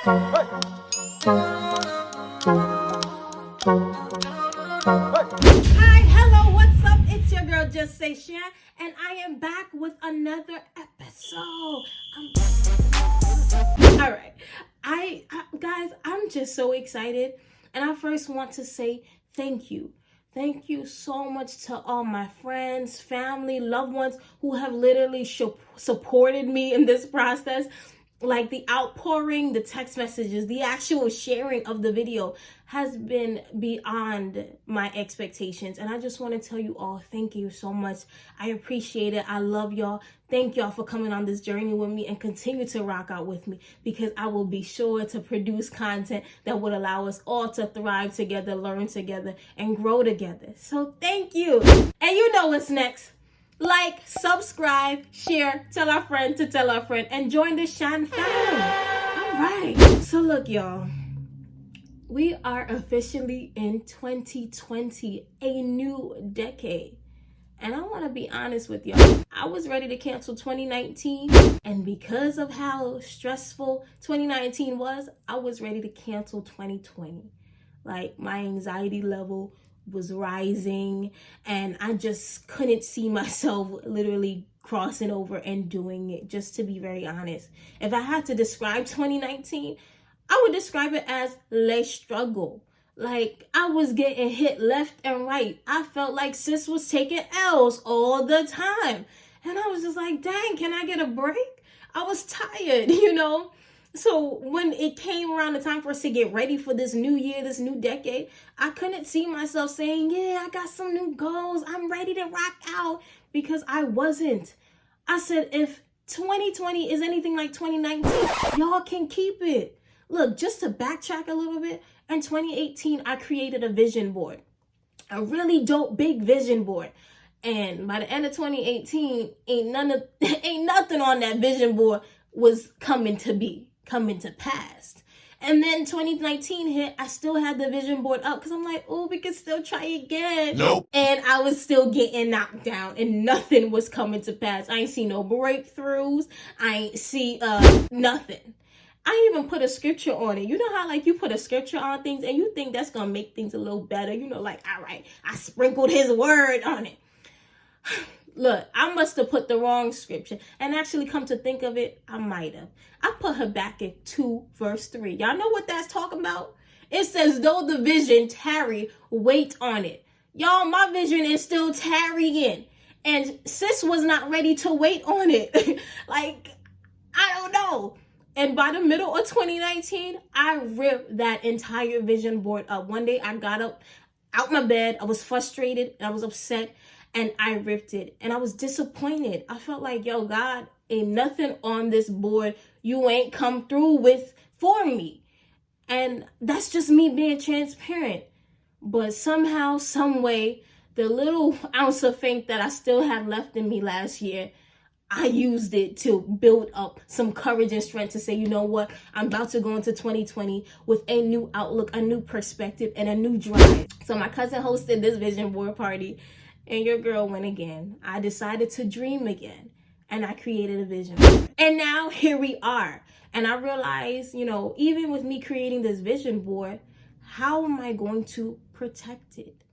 Hi, hello, what's up? It's your girl, Just Say Shan, and I am back with another episode. All right, guys, I'm just so excited, and I first want to say thank you. Thank you so much to all my friends, family, loved ones who have literally supported me in this process. Like the outpouring, the text messages, the actual sharing of the video has been beyond my expectations. And I just want to tell you all, thank you so much. I appreciate it. I love y'all. Thank y'all for coming on this journey with me and continue to rock out with me, because I will be sure to produce content that would allow us all to thrive together, learn together, and grow together. So thank you. And you know what's next. Like, subscribe, share, tell our friend to tell our friend, and join the Shan family. All right. So look, y'all. We are officially in 2020, a new decade. And I want to be honest with y'all. I was ready to cancel 2019. And because of how stressful 2019 was, I was ready to cancel 2020. Like, my anxiety level was rising, and I just couldn't see myself literally crossing over and doing it, just to be very honest. If I had to describe 2019, I would describe it as le struggle. Like, I was getting hit left and right. I felt like sis was taking L's all the time. And I was just like, dang, can I get a break? I was tired, you know? So when it came around the time for us to get ready for this new year, this new decade, I couldn't see myself saying, yeah, I got some new goals. I'm ready to rock out, because I wasn't. I said, if 2020 is anything like 2019, y'all can keep it. Look, just to backtrack a little bit, in 2018, I created a vision board, a really dope, big vision board. And by the end of 2018, ain't nothing on that vision board was coming to pass. And then 2019 hit, I still had the vision board up, because I'm like, oh, we can still try again. Nope. And I was still getting knocked down, and nothing was coming to pass. I ain't see no breakthroughs. I ain't see nothing. I even put a scripture on it. You know how, like, you put a scripture on things and you think that's gonna make things a little better. You know, like, all right, I sprinkled his word on it. Look, I must have put the wrong scripture. And actually, come to think of it, I might have. I put Habakkuk 2 verse 3. Y'all know what that's talking about? It says, though the vision tarry, wait on it. Y'all, my vision is still tarrying. And sis was not ready to wait on it. Like, I don't know. And by the middle of 2019, I ripped that entire vision board up. One day I got up out my bed. I was frustrated and I was upset, and I ripped it. And I was disappointed. I felt like, yo, God, ain't nothing on this board you ain't come through with for me. And that's just me being transparent. But somehow, some way, the little ounce of faith that I still had left in me last year, I used it to build up some courage and strength to say, you know what? I'm about to go into 2020 with a new outlook, a new perspective, and a new drive. So my cousin hosted this vision board party, and your girl went again. I decided to dream again, and I created a vision board. And now here we are. And I realized, you know, even with me creating this vision board, how am I going to protect it?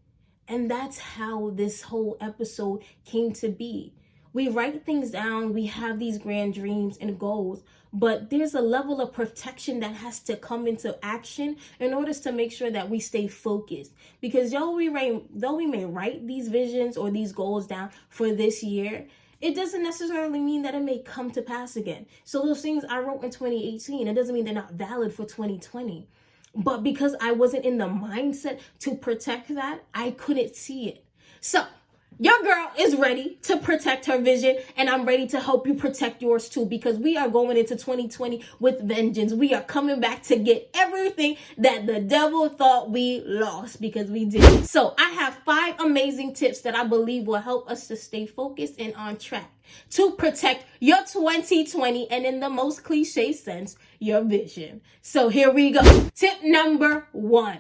And that's how this whole episode came to be. We write things down, we have these grand dreams and goals, but there's a level of protection that has to come into action in order to make sure that we stay focused. Because though we may write these visions or these goals down for this year, it doesn't necessarily mean that it may come to pass again. So those things I wrote in 2018, it doesn't mean they're not valid for 2020. But because I wasn't in the mindset to protect that, I couldn't see it. So your girl is ready to protect her vision, and I'm ready to help you protect yours too, because we are going into 2020 with vengeance. We are coming back to get everything that the devil thought we lost, because we did. So I have 5 amazing tips that I believe will help us to stay focused and on track to protect your 2020, and in the most cliche sense, your vision. So here we go. Tip number 1.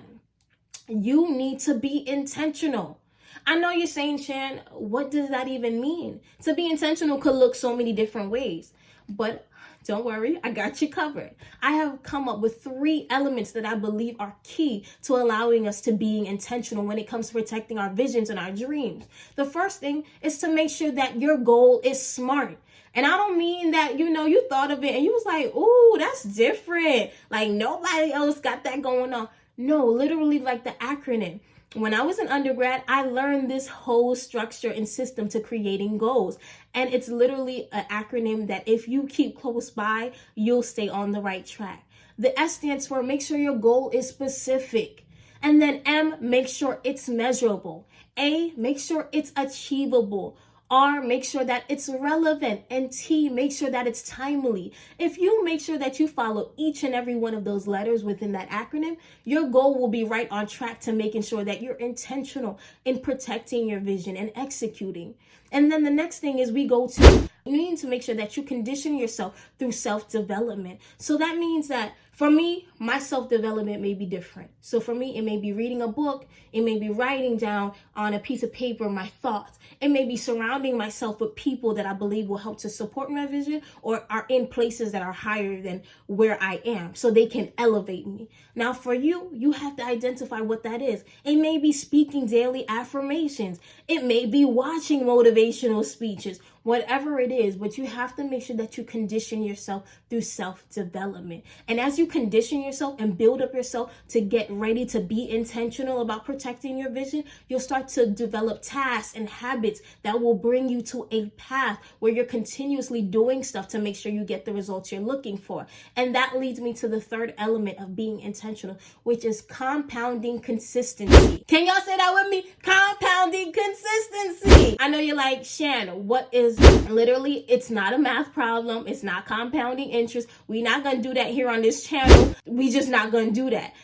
You need to be intentional. I know you're saying, Shan, what does that even mean? To be intentional could look so many different ways. But Don't worry, I got you covered. I have come up with 3 elements that I believe are key to allowing us to being intentional when it comes to protecting our visions and our dreams. The first thing is to make sure that your goal is smart. And I don't mean that, you thought of it and you was like, ooh, that's different. Like nobody else got that going on. No, literally like the acronym. When I was an undergrad, I learned this whole structure and system to creating goals. And it's literally an acronym that if you keep close by, you'll stay on the right track. The S stands for make sure your goal is specific. And then M, make sure it's measurable. A, make sure it's achievable. R, make sure that it's relevant. And T, make sure that it's timely. If you make sure that you follow each and every one of those letters within that acronym, your goal will be right on track to making sure that you're intentional in protecting your vision and executing. And then the next thing is you need to make sure that you condition yourself through self-development. So that means that for me, my self-development may be different. So for me, it may be reading a book. It may be writing down on a piece of paper my thoughts. It may be surrounding myself with people that I believe will help to support my vision or are in places that are higher than where I am so they can elevate me. Now for you, you have to identify what that is. It may be speaking daily affirmations. It may be watching motivational speeches. Whatever it is, but you have to make sure that you condition yourself through self-development. And as you condition yourself and build up yourself to get ready to be intentional about protecting your vision, you'll start to develop tasks and habits that will bring you to a path where you're continuously doing stuff to make sure you get the results you're looking for. And that leads me to the third element of being intentional, which is compounding consistency. Can y'all say that with me? Compounding consistency. I know you're like, Shan, what is literally, it's not a math problem. It's not compounding interest. We're not going to do that here on this channel. We just not going to do that.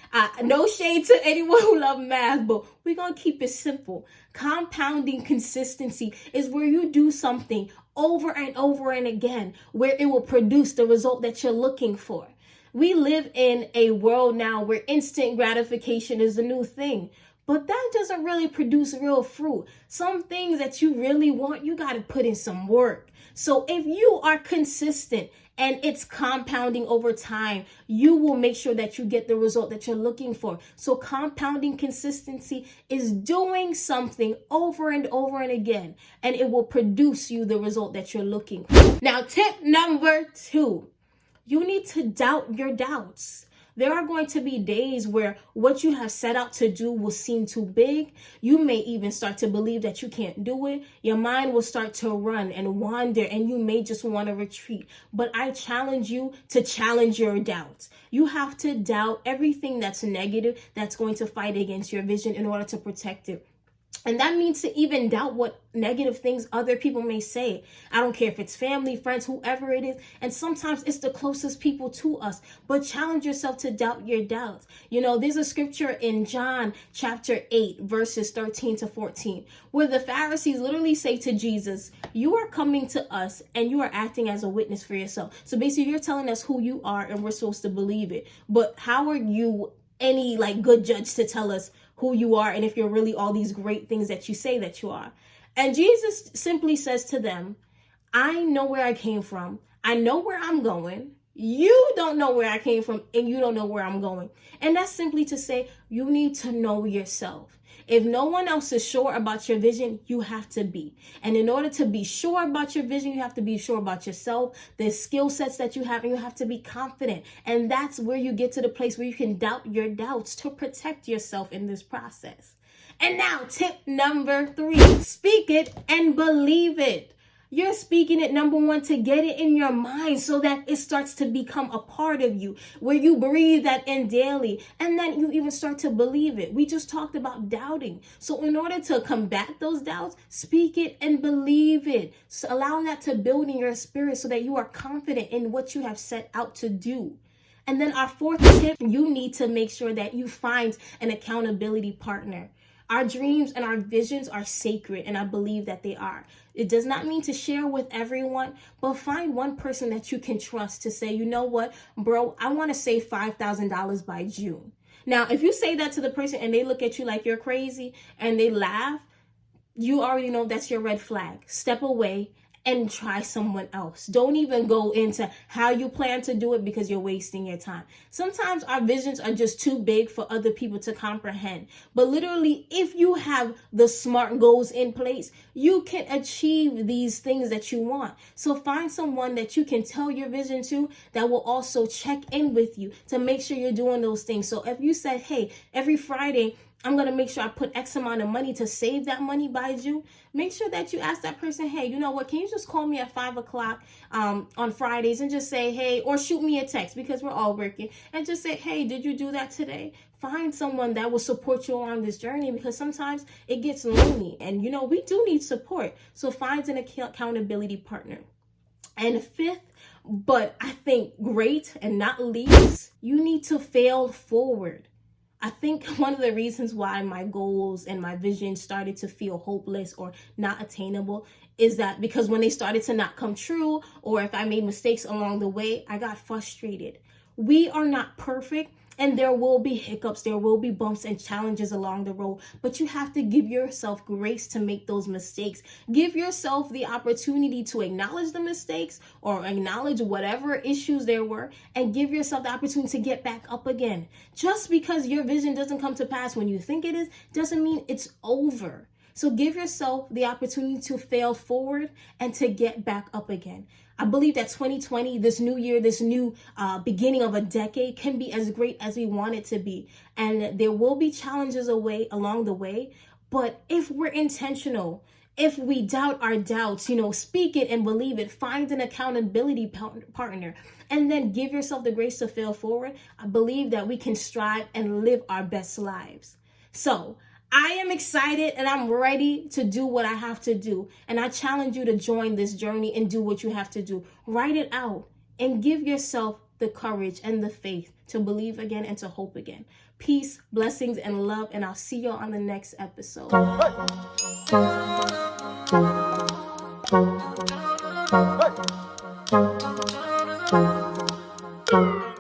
No shade to anyone who love math, but we're going to keep it simple. Compounding consistency is where you do something over and over and again, where it will produce the result that you're looking for. We live in a world now where instant gratification is the new thing. But that doesn't really produce real fruit. Some things that you really want, you got to put in some work. So if you are consistent and it's compounding over time, you will make sure that you get the result that you're looking for. So compounding consistency is doing something over and over and again, and it will produce you the result that you're looking for. Now, tip number 2, you need to doubt your doubts. There are going to be days where what you have set out to do will seem too big. You may even start to believe that you can't do it. Your mind will start to run and wander, and you may just want to retreat. But I challenge you to challenge your doubts. You have to doubt everything that's negative that's going to fight against your vision in order to protect it. And that means to even doubt what negative things other people may say. I don't care if it's family, friends, whoever it is. And sometimes it's the closest people to us. But challenge yourself to doubt your doubts. There's a scripture in John chapter 8, verses 13 to 14, where the Pharisees literally say to Jesus, you are coming to us and you are acting as a witness for yourself. So basically you're telling us who you are and we're supposed to believe it. But how are you any good judge to tell us who you are and if you're really all these great things that you say that you are? And Jesus simply says to them, I know where I came from. I know where I'm going. You don't know where I came from and you don't know where I'm going. And that's simply to say you need to know yourself. If no one else is sure about your vision, you have to be. And in order to be sure about your vision, you have to be sure about yourself, the skill sets that you have, and you have to be confident. And that's where you get to the place where you can doubt your doubts to protect yourself in this process. And now tip number 3, speak it and believe it. You're speaking it, number 1, to get it in your mind so that it starts to become a part of you, where you breathe that in daily, and then you even start to believe it. We just talked about doubting. So in order to combat those doubts, speak it and believe it. So allow that to build in your spirit so that you are confident in what you have set out to do. And then our 4th tip, you need to make sure that you find an accountability partner. Our dreams and our visions are sacred, and I believe that they are. It does not mean to share with everyone, but find one person that you can trust to say, you know what, bro, I want to save $5,000 by June. Now, if you say that to the person and they look at you like you're crazy and they laugh, you already know that's your red flag. Step away and try someone else. Don't even go into how you plan to do it because you're wasting your time. Sometimes our visions are just too big for other people to comprehend. But literally, if you have the SMART goals in place, you can achieve these things that you want. So find someone that you can tell your vision to that will also check in with you to make sure you're doing those things. So if you said, hey, every Friday, I'm going to make sure I put X amount of money to save that money by June. Make sure that you ask that person, hey, you know what? Can you just call me at 5 o'clock on Fridays and just say, hey, or shoot me a text because we're all working and just say, hey, did you do that today? Find someone that will support you along this journey because sometimes it gets lonely and, we do need support. So find an accountability partner. And fifth, but I think great and not least, you need to fail forward. I think one of the reasons why my goals and my vision started to feel hopeless or not attainable is that because when they started to not come true, or if I made mistakes along the way, I got frustrated. We are not perfect. And there will be hiccups, there will be bumps and challenges along the road, but you have to give yourself grace to make those mistakes. Give yourself the opportunity to acknowledge the mistakes or acknowledge whatever issues there were and give yourself the opportunity to get back up again. Just because your vision doesn't come to pass when you think it is, doesn't mean it's over. So give yourself the opportunity to fail forward and to get back up again. I believe that 2020, this new year, this new beginning of a decade can be as great as we want it to be. And there will be challenges along the way. But if we're intentional, if we doubt our doubts, speak it and believe it, find an accountability partner, and then give yourself the grace to fail forward, I believe that we can strive and live our best lives. So I am excited and I'm ready to do what I have to do. And I challenge you to join this journey and do what you have to do. Write it out and give yourself the courage and the faith to believe again and to hope again. Peace, blessings, and love. And I'll see you on the next episode. Hey.